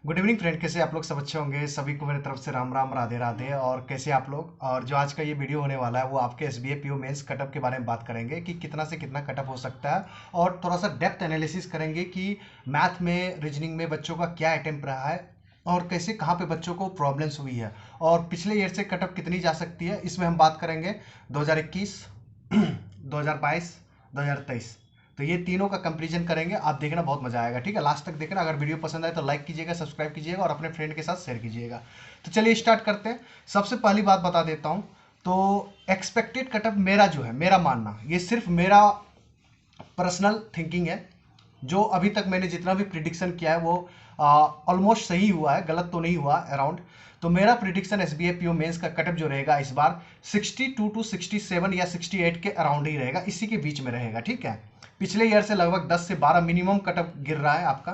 Good evening friend. कैसे आप लोग? सब अच्छे होंगे। सभी को मेरी तरफ से राम राम, राधे राधे। और कैसे आप लोग? और जो आज का ये वीडियो होने वाला है वो आपके एसबीआई पीओ मेंस कटअप के बारे में बात करेंगे कि कितना से कितना कटअप हो सकता है, और थोड़ा सा डेप्थ एनालिसिस करेंगे कि मैथ में, रीजनिंग में बच्चों का क्या अटेम्प्ट रहा है और कैसे कहाँ पे बच्चों को प्रॉब्लम्स हुई है, और पिछले ईयर से कटअप कितनी जा सकती है, इसमें हम बात करेंगे 2021, 2022, 2023। तो ये तीनों का कंपैरिजन करेंगे। आप देखना, बहुत मजा आएगा। ठीक है, लास्ट तक देखना। अगर वीडियो पसंद आए तो लाइक कीजिएगा, सब्सक्राइब कीजिएगा और अपने फ्रेंड के साथ शेयर कीजिएगा। तो चलिए स्टार्ट करते हैं। सबसे पहली बात बता देता हूं, तो एक्सपेक्टेड कटअप मेरा जो है, मेरा मानना, ये सिर्फ मेरा पर्सनल थिंकिंग है। जो अभी तक मैंने जितना भी प्रिडिक्शन किया है वो ऑलमोस्ट सही हुआ है, गलत तो नहीं हुआ अराउंड। तो मेरा प्रिडिक्शन एसबीआई पीओ मेंस का कटअप जो रहेगा इस बार 62 टू 67 या 68 के अराउंड ही रहेगा, इसी के बीच में रहेगा। ठीक है, पिछले ईयर से लगभग 10 से 12 मिनिमम कटअप गिर रहा है आपका।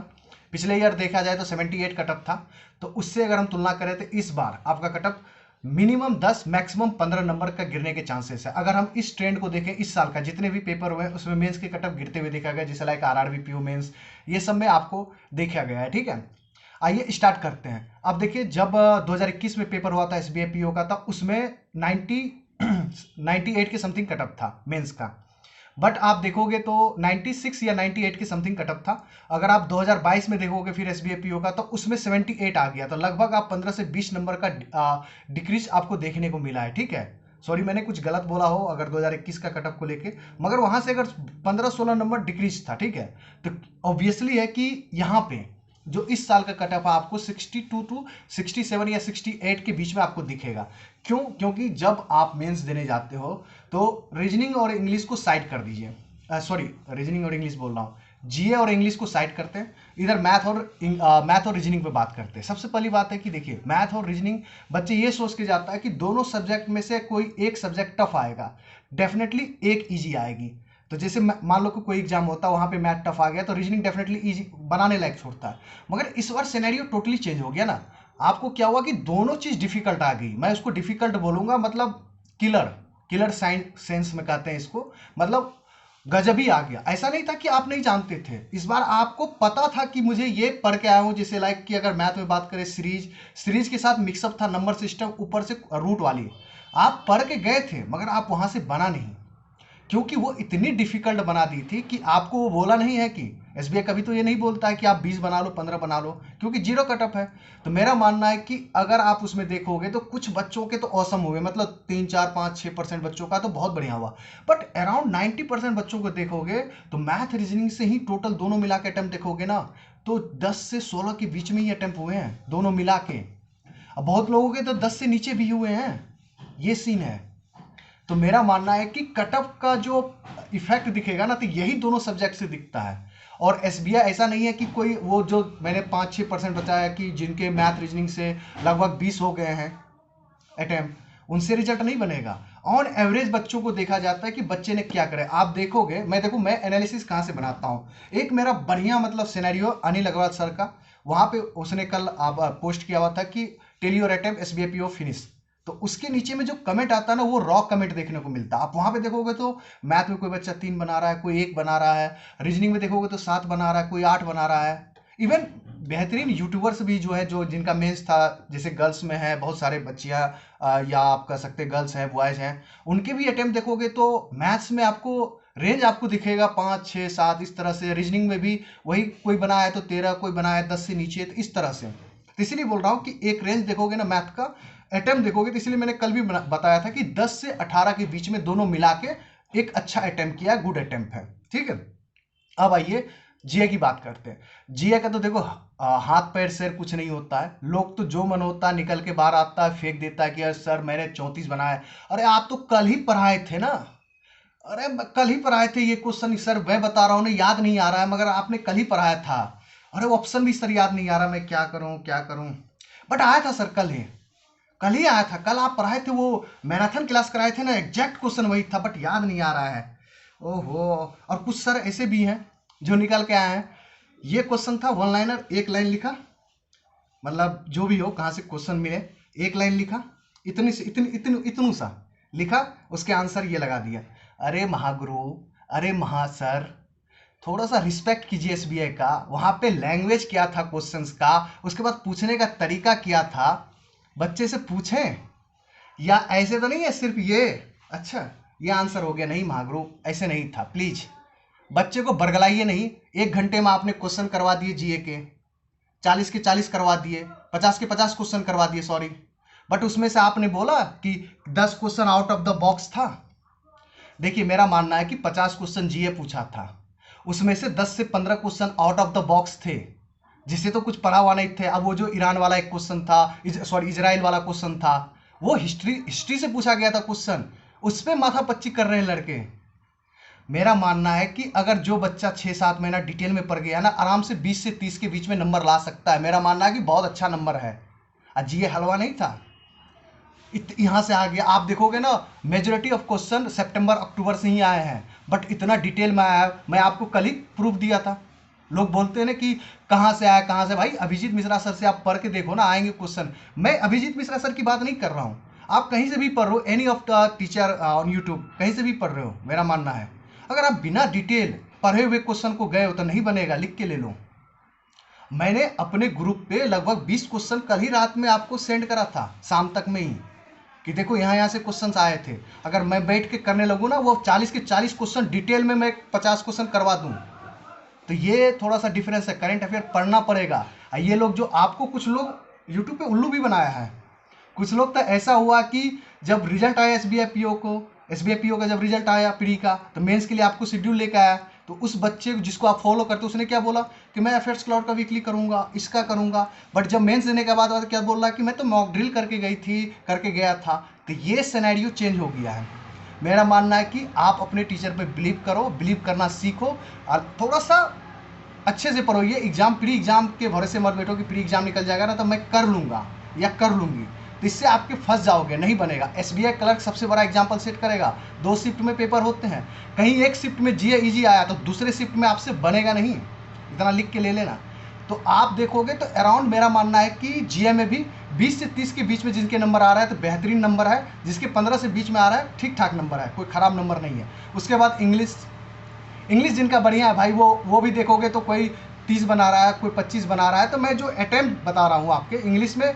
पिछले ईयर देखा जाए तो 78 कटअप था, तो उससे अगर हम तुलना करें तो इस बार आपका कटअप मिनिमम 10 मैक्सिमम 15 नंबर का गिरने के चांसेस है। अगर हम इस ट्रेंड को देखें, इस साल का जितने भी पेपर हुए उसमें मेंस के कटअप गिरते हुए देखा गया, जैसे लाइक आरआरबी पीओ मेंस, ये सब में आपको देखा गया है। ठीक है, आइए स्टार्ट करते हैं। अब देखिए, जब 2021 में पेपर हुआ था एसबीआई पीओ का, था उसमें 90 98 के समथिंग कटअप था मेंस का। बट आप देखोगे तो 96 या 98 के समथिंग कटअप था। अगर आप 2022 में देखोगे फिर एसबीआई पीओ का, तो उसमें 78 आ गया। तो लगभग आप 15 से 20 नंबर का डिक्रीज आपको देखने को मिला है। ठीक है, सॉरी मैंने कुछ गलत बोला हो अगर 2021 का कटअप को लेके, मगर वहां से अगर 15-16 नंबर डिक्रीज था। ठीक है, तो ऑब्वियसली है कि यहाँ पे जो इस साल का कटअप है आपको 62 टू 67 या 68 के बीच में आपको दिखेगा। क्यों? क्योंकि जब आप मेंस देने जाते हो तो रीजनिंग और इंग्लिश को साइड कर दीजिए। सॉरी, रीजनिंग और इंग्लिश बोल रहा हूँ, जीए और इंग्लिश को साइड करते हैं, इधर मैथ और रीजनिंग पे बात करते हैं। सबसे पहली बात है कि देखिए, मैथ और रीजनिंग बच्चे ये सोच के जाता है कि दोनों सब्जेक्ट में से कोई एक सब्जेक्ट टफ आएगा, डेफिनेटली एक ईजी आएगी। तो जैसे मान लो कि कोई एग्जाम होता है, वहां पे मैथ टफ आ गया तो रीजनिंग डेफिनेटली इजी बनाने लायक छोड़ता है। मगर इस बार सिनेरियो टोटली चेंज हो गया ना। आपको क्या हुआ कि दोनों चीज डिफिकल्ट आ गई। मैं उसको डिफिकल्ट बोलूंगा, मतलब किलर किलर सेंस में कहते हैं इसको, मतलब गजब ही आ गया। ऐसा नहीं था कि आप नहीं जानते थे, इस बार आपको पता था कि मुझे ये पढ़ के आया हूं। जैसे लाइक कि अगर मैथ में बात करें, सीरीज के साथ मिक्सअप था, नंबर सिस्टम ऊपर से रूट वाली, आप पढ़ के गए थे मगर आप वहां से बना नहीं, क्योंकि वो इतनी डिफिकल्ट बना दी थी कि आपको वो बोला नहीं है कि एसबीआई कभी तो ये नहीं बोलता है कि आप 20 बना लो, 15 बना लो, क्योंकि जीरो कटअप है। तो मेरा मानना है कि अगर आप उसमें देखोगे तो कुछ बच्चों के तो औसम हुए, मतलब 3, 4, 5, 6% बच्चों का तो बहुत बढ़िया हुआ। बट अराउंड 90% बच्चों को देखोगे तो मैथ रीजनिंग से ही टोटल दोनों मिला के अटेम्प्ट देखोगे ना, तो 10 से 16 के बीच में ही अटेम्प्ट हुए हैं दोनों मिला के। अब बहुत लोगों के तो 10 से नीचे भी हुए हैं, ये सीन है। तो मेरा मानना है कि कटअप का जो इफेक्ट दिखेगा ना, तो यही दोनों सब्जेक्ट से दिखता है। और एसबीआई ऐसा नहीं है कि कोई वो जो मैंने 5-6% बताया कि जिनके मैथ रीजनिंग से लगभग 20 हो गए हैं अटेम्प्ट, उनसे रिजल्ट नहीं बनेगा। ऑन एवरेज बच्चों को देखा जाता है कि बच्चे ने क्या करे। आप देखोगे, मैं एनालिसिस कहाँ से बनाता हूँ, एक मेरा बढ़िया मतलब सिनेरियो अनिल अग्रवाल सर का, वहां पे उसने कल आप पोस्ट किया हुआ था कि tell your attempt SBI PO finish. तो उसके नीचे में जो कमेंट आता है ना, वो रॉ कमेंट देखने को मिलता है। आप वहां पे देखोगे तो मैथ में कोई बच्चा 3 बना रहा है, कोई 1 बना रहा है, रीजनिंग में देखोगे तो 7 बना रहा है, कोई 8 बना रहा है। इवन बेहतरीन यूट्यूबर्स भी जो है, जो जिनका मेंस था, जैसे गर्ल्स में है बहुत सारे बच्चियां, या आप कह सकते गर्ल्स हैं, बॉयज हैं, उनके भी अटेम्प्ट देखोगे तो मैथ्स में आपको रेंज आपको दिखेगा 5, 6, 7 इस तरह से। रीजनिंग में भी वही, कोई बना है तो 13, कोई बना है 10 से नीचे, तो इस तरह से। तो इसलिए बोल रहा हूँ कि एक रेंज देखोगे ना मैथ का, अटेम्प्ट देखोगे, तो इसलिए मैंने कल भी बताया था कि 10 से 18 के बीच में दोनों मिला के एक अच्छा अटेम्प्ट किया, गुड अटेम्प्ट है। ठीक है, अब आइए जीए की बात करते हैं। जीए का तो देखो, हाथ पैर सर कुछ नहीं होता है। लोग तो जो मन होता है निकल के बाहर आता है, फेंक देता है कि यार सर मैंने 34 बनाया है। अरे आप तो कल ही पढ़ाए थे ना, अरे कल ही पढ़ाए थे ये क्वेश्चन सर, मैं बता रहा हूँ ना, याद नहीं आ रहा है, मगर आपने कल ही पढ़ाया था। अरे ऑप्शन भी सर याद नहीं आ रहा, मैं क्या करूँ क्या करूँ। बट आया था सर, कल ही आया था। कल आप पढ़ाए थे, वो मैराथन क्लास कराए थे ना, एग्जैक्ट क्वेश्चन वही था, बट याद नहीं आ रहा है। ओहो। और कुछ सर ऐसे भी हैं जो निकल के आए हैं, ये क्वेश्चन था वन लाइनर, एक लाइन लिखा, मतलब जो भी हो कहाँ से क्वेश्चन मिले, एक लाइन लिखा, इतनी से इतनी इतनी इतनू सा लिखा, उसके आंसर ये लगा दिया। अरे महागुरु, अरे महासर, थोड़ा सा रिस्पेक्ट कीजिए एसबीआई का। वहाँ पे लैंग्वेज क्या था क्वेश्चंस का, उसके बाद पूछने का तरीका क्या था, बच्चे से पूछें। या ऐसे तो नहीं है सिर्फ ये अच्छा ये आंसर हो गया, नहीं महागुरु ऐसे नहीं था। प्लीज बच्चे को बरगलाइए नहीं। 1 घंटे में आपने क्वेश्चन करवा दिए जीए के, 40 के 40 करवा दिए, 50 के 50 क्वेश्चन करवा दिए, सॉरी। बट उसमें से आपने बोला कि 10 question out of the box था। देखिए मेरा मानना है कि 50 क्वेश्चन जीए पूछा था, उसमें से 10 से 15 question out of the box थे, जिससे तो कुछ पढ़ा हुआ नहीं थे। अब वो जो ईरान वाला एक क्वेश्चन था, सॉरी इजराइल वाला क्वेश्चन था, वो हिस्ट्री से पूछा गया था क्वेश्चन, उस पर माथापच्ची कर रहे हैं लड़के। मेरा मानना है कि अगर जो बच्चा 6-7 महीना डिटेल में पढ़ गया ना, आराम से 20 से 30 के बीच में नंबर ला सकता है। मेरा मानना है कि बहुत अच्छा नंबर है। आज ये हलवा नहीं था, यहाँ से आ गया। आप देखोगे ना मेजोरिटी ऑफ क्वेश्चन सितंबर अक्टूबर से ही आए हैं, बट इतना डिटेल में आया है। मैं आपको कल ही प्रूफ दिया था। लोग बोलते हैं ना कि कहाँ से आया कहाँ से, भाई अभिजीत मिश्रा सर से आप पढ़ के देखो ना, आएंगे क्वेश्चन। मैं अभिजीत मिश्रा सर की बात नहीं कर रहा हूँ, आप कहीं से भी पढ़ रहे हो, any of the teacher on YouTube कहीं से भी पढ़ रहे हो। मेरा मानना है अगर आप बिना डिटेल पढ़े हुए क्वेश्चन को गए हो तो नहीं बनेगा, लिख के ले लो। मैंने अपने ग्रुप पे लगभग 20 क्वेश्चन कल ही रात में आपको सेंड करा था, शाम तक में ही, कि देखो यहाँ से क्वेश्चंस आए थे। अगर मैं बैठ के करने लगूँ ना, वो 40 के 40 क्वेश्चन डिटेल में मैं 50 क्वेश्चन करवा दूँ। तो ये थोड़ा सा डिफरेंस है, करंट अफेयर पढ़ना पड़ेगा। ये लोग जो आपको, कुछ लोग यूट्यूब पे उल्लू भी बनाया है। कुछ लोग तो ऐसा हुआ कि जब रिजल्ट आया एसबीआई पीओ का जब रिजल्ट आया प्री का, तो मेंस के लिए आपको शेड्यूल लेकर आया, तो उस बच्चे को जिसको आप फॉलो करते हो उसने क्या बोला कि मैं एफएट्स क्लाउड का वीकली करूंगा, इसका करूंगा। बट जब मेंस देने के बाद क्या बोल रहा है कि मैं तो मॉक ड्रिल करके गया था। तो ये सिनेरियो चेंज हो गया है। मेरा मानना है कि आप अपने टीचर पे बिलीव करो, बिलीव करना सीखो, और थोड़ा सा अच्छे से पढ़ो। ये एग्जाम, प्री एग्जाम के भरोसे मत बैठो कि प्री एग्जाम निकल जाएगा ना तो मैं कर लूँगा या कर लूँगी, तो इससे आपके फंस जाओगे, नहीं बनेगा। एसबीआई क्लर्क सबसे बड़ा एग्जाम्पल सेट करेगा। 2 शिफ्ट में पेपर होते हैं, कहीं एक शिफ्ट में जीए इजी आया तो दूसरे शिफ्ट में आपसे बनेगा नहीं, इतना लिख के ले लेना। तो आप देखोगे तो अराउंड मेरा मानना है कि जीए में भी 20 से 30 के बीच में जिनके नंबर आ रहा है तो बेहतरीन नंबर है, जिसके 15 से बीच में आ रहा है ठीक ठाक नंबर है, कोई ख़राब नंबर नहीं है। उसके बाद इंग्लिश जिनका बढ़िया है भाई, वो भी देखोगे तो कोई 30 बना रहा है, कोई 25 बना रहा है। तो मैं जो अटेम्प्ट बता रहा हूँ आपके इंग्लिश में,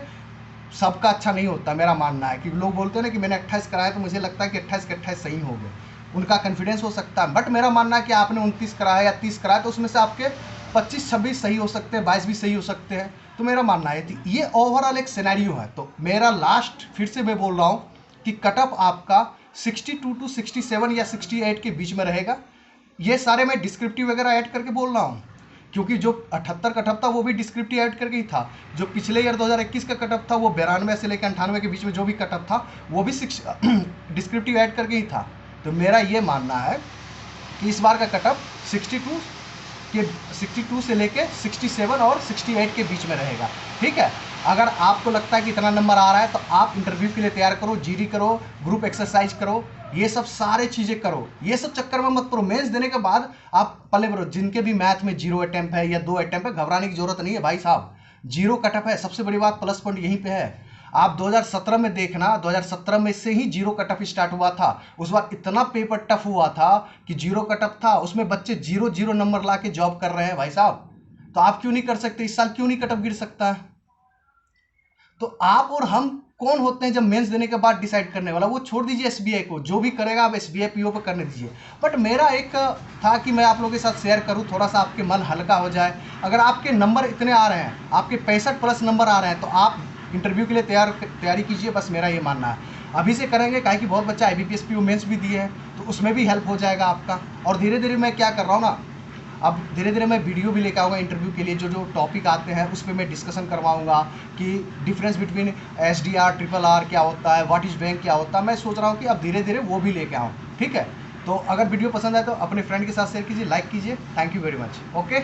सबका अच्छा नहीं होता। मेरा मानना है कि लोग बोलते हैं ना कि मैंने 28 कराया तो मुझे लगता है कि 28 के 28 सही हो गए, उनका कॉन्फिडेंस हो सकता है। बट मेरा मानना है कि आपने 29 कराया या 30 कराया तो उसमें से आपके 25-26 सही हो सकते हैं, 22 भी सही हो सकते हैं। तो मेरा मानना है ये ओवरऑल एक सिनेरियो है। तो मेरा लास्ट फिर से मैं बोल रहा हूँ कि कटअप आपका 62 to 67 या 68 के बीच में रहेगा। ये सारे मैं डिस्क्रिप्टिव वगैरह ऐड करके बोल रहा हूँ, क्योंकि जो 78 कटअप था वो भी डिस्क्रिप्टिव ऐड करके ही था। जो पिछले ईयर 2021 का कटअप था वो 92 से लेकर 98 के बीच में जो भी कटअप था वो भी डिस्क्रिप्टिव ऐड करके ही था। तो मेरा ये मानना है कि इस बार का कटअप 62 से लेके 67 और 68 के बीच में रहेगा। ठीक है, अगर आपको लगता है कि इतना नंबर आ रहा है तो आप इंटरव्यू के लिए तैयार करो, जीडी करो, ग्रुप एक्सरसाइज करो, ये सब सारे चीज़ें करो। ये सब चक्कर में मत पड़ो। मेंस देने के बाद आप पले बढ़ो। जिनके भी मैथ में 0 अटेम्प्ट है या 2 अटेम्प्ट है, घबराने की जरूरत नहीं है भाई साहब, 0 कटअप है। सबसे बड़ी बात, प्लस पॉइंट यहीं पे है। आप 2017 में देखना, 2017 में से ही 0 कटअप स्टार्ट हुआ था। उस बार इतना पेपर टफ हुआ था कि 0 कटअप था, उसमें बच्चे 0 नंबर ला के जॉब कर रहे हैं भाई साहब। तो आप क्यों नहीं कर सकते? इस साल क्यों नहीं कटअप गिर सकता है? तो आप और हम कौन होते हैं जब मेंस देने के बाद डिसाइड करने वाला? वो छोड़ दीजिए एसबीआई को, जो भी करेगा आप एसबीआई पीओ पर करने दीजिए। बट मेरा एक था कि मैं आप लोगों के साथ शेयर करूं, थोड़ा सा आपके मन हल्का हो जाए। अगर आपके नंबर इतने आ रहे हैं, आपके 65+ नंबर आ रहे हैं, तो आप इंटरव्यू के लिए तैयारी कीजिए। बस मेरा ये मानना है, अभी से करेंगे, काहे कि बहुत बच्चा IBPS PO मेंस भी दिए हैं, तो उसमें भी हेल्प हो जाएगा आपका। और धीरे धीरे मैं क्या कर रहा हूँ ना, अब धीरे धीरे मैं वीडियो भी लेकर आऊँगा इंटरव्यू के लिए। जो जो टॉपिक आते हैं उस पर मैं डिस्कशन करवाऊँगा कि डिफरेंस बिटवीन SDR RRR क्या होता है, व्हाट इज बैंक क्या होता है। मैं सोच रहा हूँ कि अब धीरे धीरे वो भी लेके आऊँ। ठीक है, तो अगर वीडियो पसंद आए तो अपने फ्रेंड के साथ शेयर कीजिए, लाइक कीजिए। Thank you very much. Okay.